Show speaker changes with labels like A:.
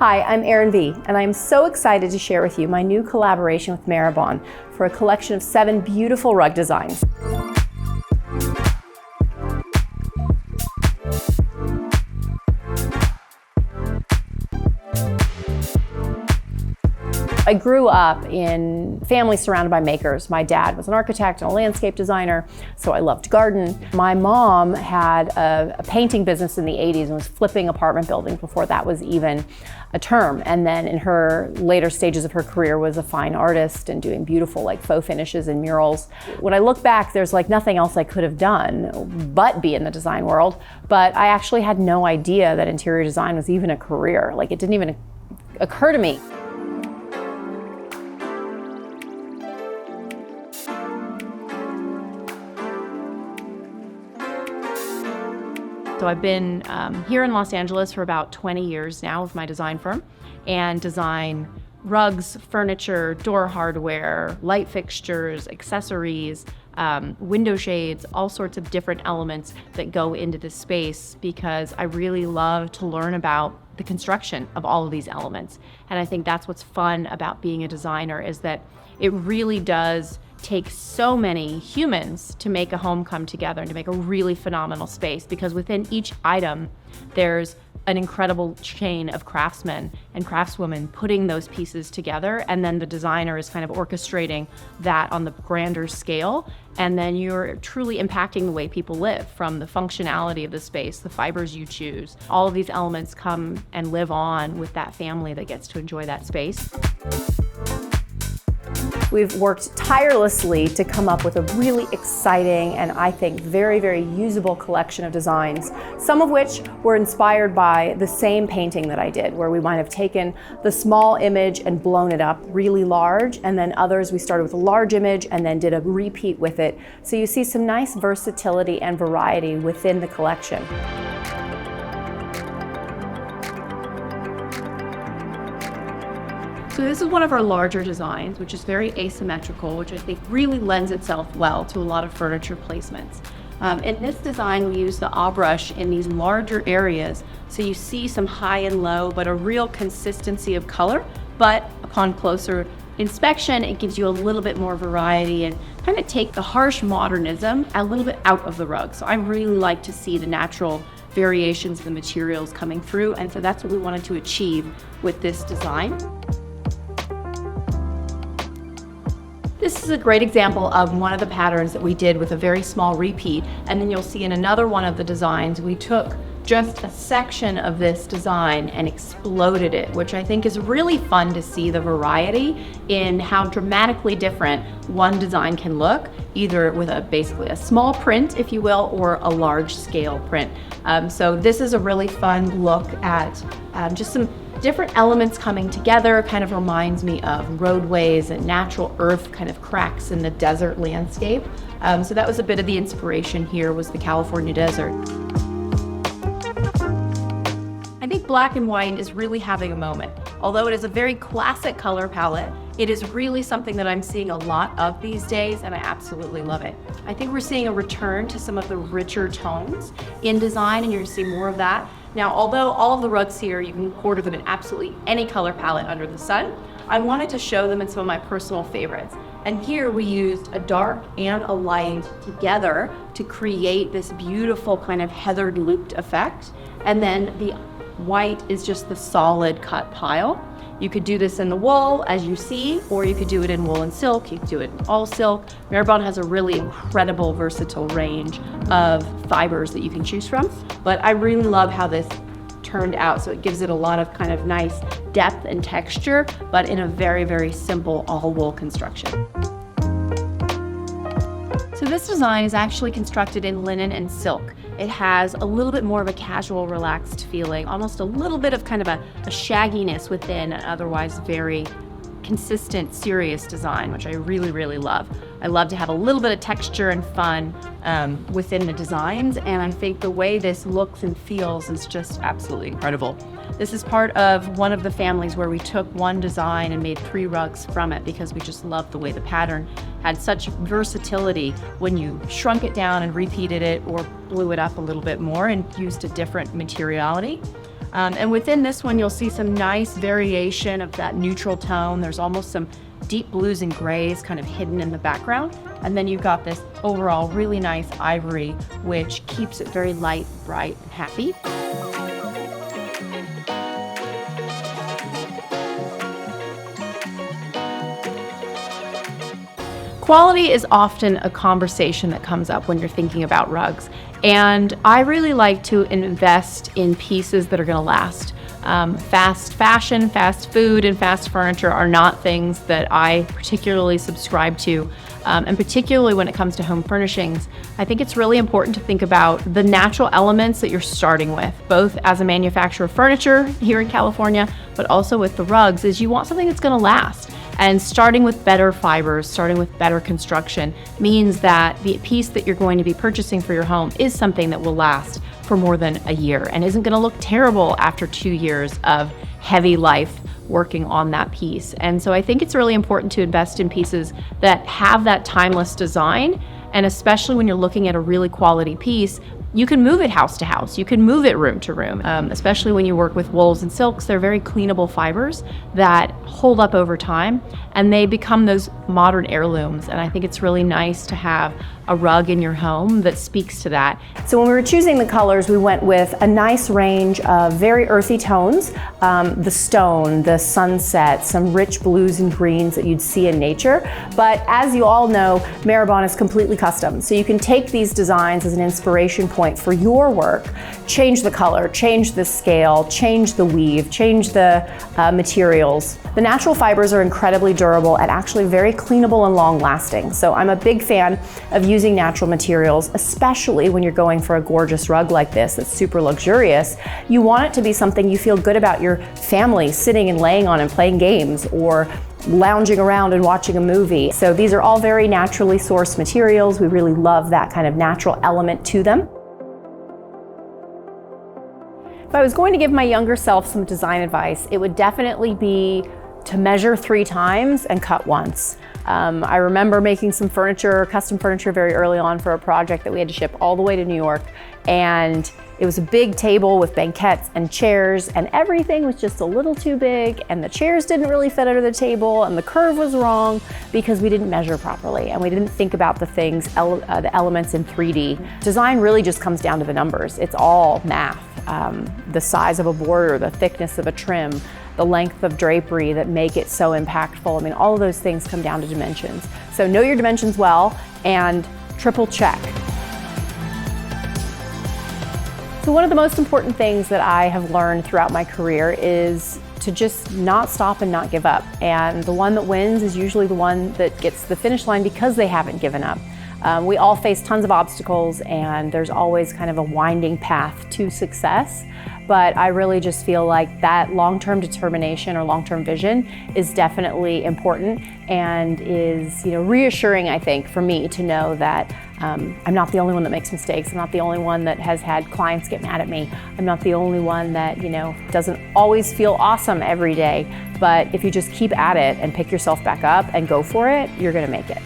A: Hi, I'm Erinn V, and I'm so excited to share with you my new collaboration with Mehraban for a collection of 7 beautiful rug designs. I grew up in family surrounded by makers. My dad was an architect and a landscape designer, so I loved to garden. My mom had a painting business in the 80s and was flipping apartment buildings before that was even a term. And then in her later stages of her career was a fine artist and doing beautiful faux finishes and murals. When I look back, there's nothing else I could have done but be in the design world. But I actually had no idea that interior design was even a career. It didn't even occur to me. So I've been here in Los Angeles for about 20 years now with my design firm and design rugs, furniture, door hardware, light fixtures, accessories, window shades, all sorts of different elements that go into this space because I really love to learn about the construction of all of these elements. And I think that's what's fun about being a designer is that it really does take so many humans to make a home come together and to make a really phenomenal space, because within each item there's an incredible chain of craftsmen and craftswomen putting those pieces together, and then the designer is kind of orchestrating that on the grander scale, and then you're truly impacting the way people live, from the functionality of the space, the fibers you choose. All of these elements come and live on with that family that gets to enjoy that space. We've worked tirelessly to come up with a really exciting and I think very, very usable collection of designs, some of which were inspired by the same painting that I did, where we might have taken the small image and blown it up really large, and then others we started with a large image and then did a repeat with it. So you see some nice versatility and variety within the collection. So this is one of our larger designs, which is very asymmetrical, which I think really lends itself well to a lot of furniture placements. In this design, we use the brush in these larger areas, so you see some high and low, but a real consistency of color. But upon closer inspection, it gives you a little bit more variety and kind of take the harsh modernism a little bit out of the rug. So I really like to see the natural variations of the materials coming through, and so that's what we wanted to achieve with this design. This is a great example of one of the patterns that we did with a very small repeat, and then you'll see in another one of the designs we took just a section of this design and exploded it, which I think is really fun to see the variety in how dramatically different one design can look, either with basically a small print, if you will, or a large scale print. So this is a really fun look at just some different elements coming together. Kind of reminds me of roadways and natural earth kind of cracks in the desert landscape. So that was a bit of the inspiration here, was the California desert. I think black and white is really having a moment. Although it is a very classic color palette, it is really something that I'm seeing a lot of these days, and I absolutely love it. I think we're seeing a return to some of the richer tones in design, and you're gonna see more of that. Now, although all of the rugs here, you can order them in absolutely any color palette under the sun, I wanted to show them in some of my personal favorites. And here we used a dark and a light together to create this beautiful kind of heathered looped effect. And then the white is just the solid cut pile. You could do this in the wool, as you see, or you could do it in wool and silk. You could do it in all silk. Mehraban has a really incredible, versatile range of fibers that you can choose from. But I really love how this turned out. So it gives it a lot of kind of nice depth and texture, but in a very, very simple all wool construction. So this design is actually constructed in linen and silk. It has a little bit more of a casual, relaxed feeling, almost a little bit of kind of a shagginess within an otherwise very consistent, serious design, which I really, really love. I love to have a little bit of texture and fun within the designs, and I think the way this looks and feels is just absolutely incredible. This is part of one of the families where we took one design and made 3 rugs from it because we just loved the way the pattern had such versatility when you shrunk it down and repeated it or blew it up a little bit more and used a different materiality. And within this one, you'll see some nice variation of that neutral tone. There's almost some deep blues and grays kind of hidden in the background. And then you've got this overall really nice ivory, which keeps it very light, bright, and happy. Quality is often a conversation that comes up when you're thinking about rugs. And I really like to invest in pieces that are going to last. Fast fashion, fast food, and fast furniture are not things that I particularly subscribe to. And particularly when it comes to home furnishings, I think it's really important to think about the natural elements that you're starting with, both as a manufacturer of furniture here in California, but also with the rugs, is you want something that's going to last. And starting with better fibers, starting with better construction means that the piece that you're going to be purchasing for your home is something that will last for more than a year and isn't going to look terrible after 2 years of heavy life working on that piece. And so I think it's really important to invest in pieces that have that timeless design. And especially when you're looking at a really quality piece, you can move it house to house. You can move it room to room, especially when you work with wools and silks. They're very cleanable fibers that hold up over time, and they become those modern heirlooms. And I think it's really nice to have a rug in your home that speaks to that.
B: So when we were choosing the colors, we went with a nice range of very earthy tones, the stone, the sunset, some rich blues and greens that you'd see in nature. But as you all know, Mehraban is completely custom. So you can take these designs as an inspiration point for your work, change the color, change the scale, change the weave, change the materials. The natural fibers are incredibly durable and actually very cleanable and long lasting. So I'm a big fan of using natural materials, especially when you're going for a gorgeous rug like this that's super luxurious. You want it to be something you feel good about your family sitting and laying on and playing games, or lounging around and watching a movie. So these are all very naturally sourced materials. We really love that kind of natural element to them. If I was going to give my younger self some design advice, it would definitely be to measure 3 times and cut once. I remember making some furniture, custom furniture, very early on for a project that we had to ship all the way to New York. And it was a big table with banquettes and chairs, and everything was just a little too big, and the chairs didn't really fit under the table, and the curve was wrong because we didn't measure properly and we didn't think about the things, the elements in 3D. Design really just comes down to the numbers. It's all math. The size of a border, the thickness of a trim, the length of drapery that make it so impactful. I mean, all of those things come down to dimensions. So know your dimensions well and triple check. So one of the most important things that I have learned throughout my career is to just not stop and not give up. And the one that wins is usually the one that gets to the finish line because they haven't given up. We all face tons of obstacles, and there's always kind of a winding path to success. But I really just feel like that long-term determination or long-term vision is definitely important, and is, reassuring, I think, for me to know that I'm not the only one that makes mistakes. I'm not the only one that has had clients get mad at me. I'm not the only one that, doesn't always feel awesome every day. But if you just keep at it and pick yourself back up and go for it, you're gonna make it.